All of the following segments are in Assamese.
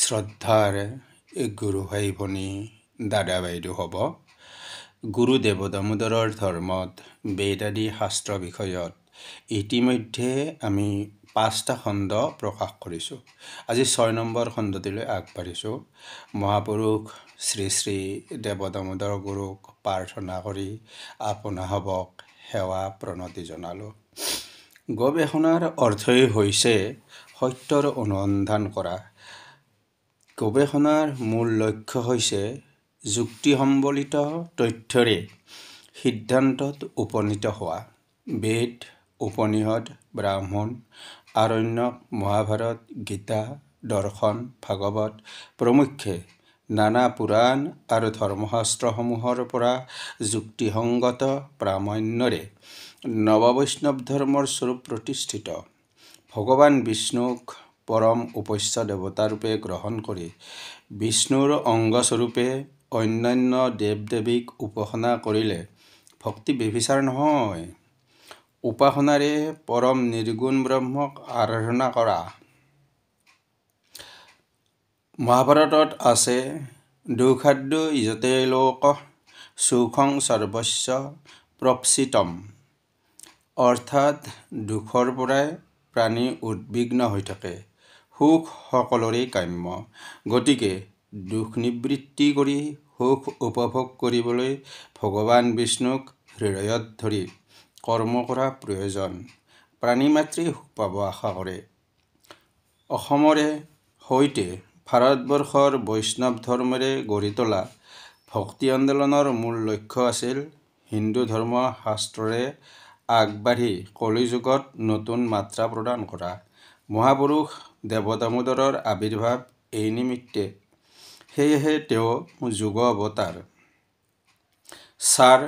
শ্ৰদ্ধাৰ গুৰু ভাই ভনী দাদা বাইদেউ হ'ব। গুৰুদেৱ দামোদৰৰ ধৰ্মত বেদ আদি শাস্ত্ৰ বিষয়ত ইতিমধ্যে আমি 5টা খণ্ড প্ৰকাশ কৰিছোঁ। আজি 6 নম্বৰ খণ্ডটিলৈ আগবাঢ়িছোঁ। মহাপুৰুষ শ্ৰী শ্ৰী দেৱ দামোদৰ গুৰুক প্ৰাৰ্থনা কৰি আপোনাসৱক সেৱা প্ৰণতি জনালোঁ। গৱেষণাৰ অৰ্থই হৈছে সত্যৰ অনুসন্ধান কৰা। গৱেষণাৰ মূল লক্ষ্য হৈছে যুক্তিসম্বলিত তথ্যৰে সিদ্ধান্তত উপনীত হোৱা। বেদ, উপনিষদ, ব্ৰাহ্মণ, আৰণ্যক, মহাভাৰত, গীতা, দৰ্শন, ভাগৱত প্ৰমুখ্যে নানা পুৰাণ আৰু ধৰ্মশাস্ত্ৰসমূহৰ পৰা যুক্তিসংগত প্ৰামাণ্যৰে নৱবৈষ্ণৱ ধৰ্মৰ স্বৰূপ প্ৰতিষ্ঠিত। ভগৱান বিষ্ণুক পৰম উপাস্য দেৱতাৰূপে গ্ৰহণ কৰি বিষ্ণুৰ অংগস্বৰূপে অন্যান্য দেৱ দেৱীক উপাসনা কৰিলে ভক্তি ব্যভিচাৰ নহয়, উপাসনাৰে পৰম নিৰ্গুণ ব্ৰহ্মক আৰাধনা কৰা। মহাভাৰতত আছে দুখাদ্য ইজতে লোক সুখং সৰ্বস্য প্ৰপ্সিতম, অৰ্থাৎ দুখৰ পৰাই প্ৰাণী উদ্বিগ্ন হৈ থাকে, সুখ সকলোৰে কাম্য। গতিকে দুখ নিবৃত্তি কৰি সুখ উপভোগ কৰিবলৈ ভগৱান বিষ্ণুক হৃদয়ত ধৰি কৰ্ম কৰা প্ৰয়োজন। প্ৰাণী মাত্ৰেই সুখ পাব আশা কৰে। অসমৰে সৈতে ভাৰতবৰ্ষৰ বৈষ্ণৱ ধৰ্মৰে গঢ়ি তোলা ভক্তি আন্দোলনৰ মূল লক্ষ্য আছিল হিন্দু ধৰ্ম শাস্ত্ৰৰে আগবাঢ়ি কলিযুগত নতুন মাত্ৰা প্ৰদান কৰা। মহাপুৰুষ দেৱ দামোদৰৰ আৱিৰ্ভাৱ এই নিমিত্তে, সেয়েহে তেওঁ যুগ অৱতাৰ। ছাৰ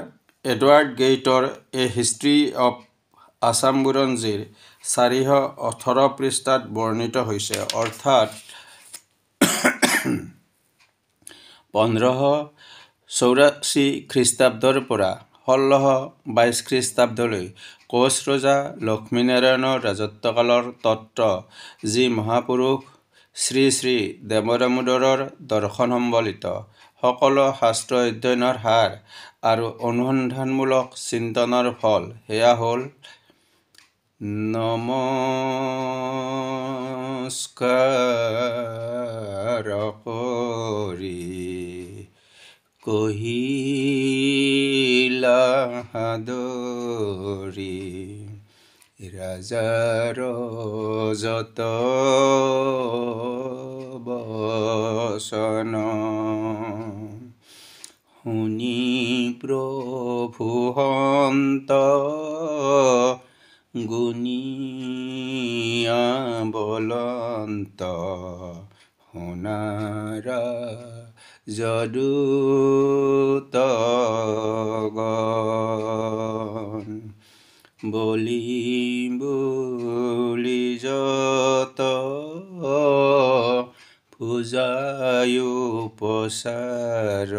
এডৱাৰ্ড গেইটৰ এ হিষ্ট্ৰী অৱ আছাম বুৰঞ্জীৰ 418 পৃষ্ঠাত বৰ্ণিত হৈছে, অৰ্থাৎ 1584 খ্ৰীষ্টাব্দৰ পৰা 1622 খ্ৰীষ্টাব্দলৈ কোচ ৰজা লক্ষ্মীনাৰায়ণৰ ৰাজত্বকালৰ তত্ত্ব, যি মহাপুৰুষ শ্ৰী শ্ৰী দেৱ দামোদৰৰ দৰ্শন সম্বলিত সকলো শাস্ত্ৰ অধ্যয়নৰ সাৰ আৰু অনুসন্ধানমূলক চিন্তনৰ ফল। সেয়া হ'ল নমস্কাৰ কৰি কহিলা সাদৰি, ৰাজাৰ যত বচন, শুনি প্ৰভু সন্ত গুণিয়া বলন্ত, শুনাৰা যদূতগণ, বলি বুলি যত পূজায়ু প্ৰচাৰ,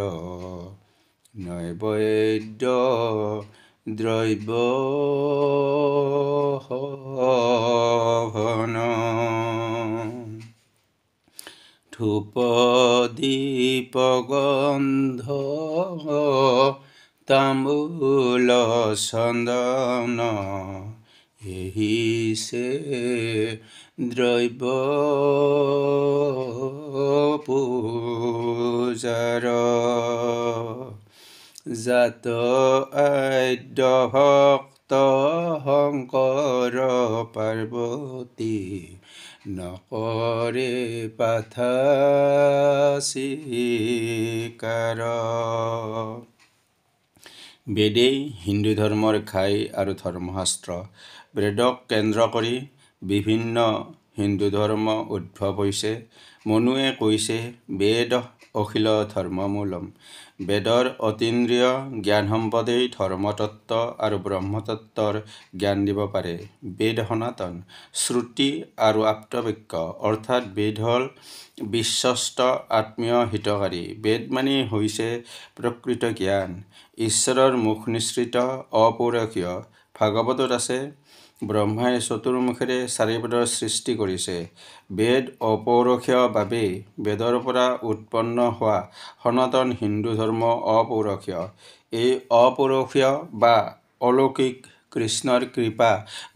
নৈবদ্য দ্ৰব্য হৱন, ধূপ দীপ গন্ধ তাম্বূল চন্দন, এহিছে দ্ৰব্য পূজাৰ, জাত আদ্য ভক্ত শংকৰ পাৰ্বতী, নকৰে পাথা স্বীকাৰ। বেদেই হিন্দু ধৰ্মৰ ঘাই আৰু ধৰ্মশাস্ত্ৰ। বেদক কেন্দ্ৰ কৰি বিভিন্ন হিন্দু ধৰ্ম উদ্ভৱ হৈছে। মনুৱে কৈছে বেদ অখিল ধৰ্মমূলম। বেদৰ অতীন্দ্ৰিয় জ্ঞান সম্পদেই ধৰ্মতত্ত্ব আৰু ব্ৰহ্মতত্ত্বৰ জ্ঞান দিব পাৰে। বেদ সনাতন, শ্ৰুতি আৰু আপ্তবাক্য, অৰ্থাৎ বেদ হ'ল বিশ্বস্ত আত্মীয় হিতকাৰী। বেদ মানেই হৈছে প্ৰকৃত জ্ঞান, ঈশ্বৰৰ মুখ নিঃসৃত অপৌৰুষীয়। ভাগৱতত আছে ব্ৰহ্মাই চতুৰ্মুখেৰে চাৰি বেদৰ সৃষ্টি কৰিছে। বেদ অপৌৰুষীয় বাবেই বেদৰ পৰা উৎপন্ন হোৱা সনাতন হিন্দু ধৰ্ম অপৌৰুষীয়। এই অপৌৰুষীয় বা অলৌকিক কৃষ্ণৰ কৃপা,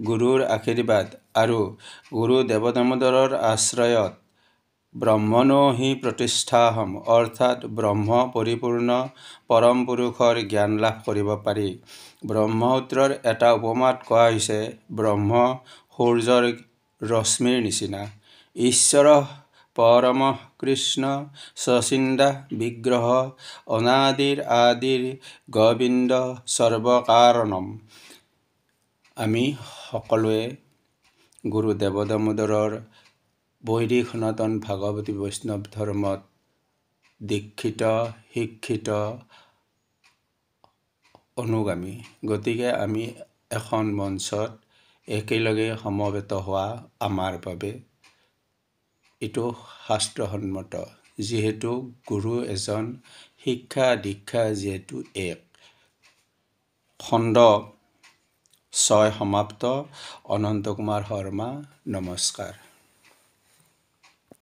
গুৰুৰ আশীৰ্বাদ আৰু গুৰু দেৱদামোদৰৰ আশ্ৰয়ত ব্ৰহ্মণো হি প্ৰতিষ্ঠাহম অৰ্থাৎ ব্ৰহ্ম পৰিপূৰ্ণ পৰম পুৰুষৰ জ্ঞান লাভ কৰিব পাৰি। ব্ৰহ্মসূত্ৰৰ এটা উপমাত কোৱা হৈছে, ব্ৰহ্ম সূৰ্যৰ ৰশ্মিৰ নিচিনা। ঈশ্বৰ পৰম কৃষ্ণ সচিন্তা বিগ্ৰহ অনাদিৰ আদিৰ গোবিন্দ সৰ্বকাৰণম। আমি সকলোৱে গুৰু দেৱদামোদৰৰ বৈদিক সনাতন ভাগৱতী বৈষ্ণৱ ধৰ্মত দীক্ষিত, শিক্ষিত, অনুগামী। গতিকে আমি এখন মঞ্চত একেলগে সমবেত হোৱা আমাৰ বাবে এইটো শাস্ত্ৰসন্মত, যিহেতু গুৰু এজন, শিক্ষা দীক্ষা যিহেতু এক। খণ্ড 6 সমাপ্ত। অনন্ত কুমাৰ শৰ্মা, নমস্কাৰ।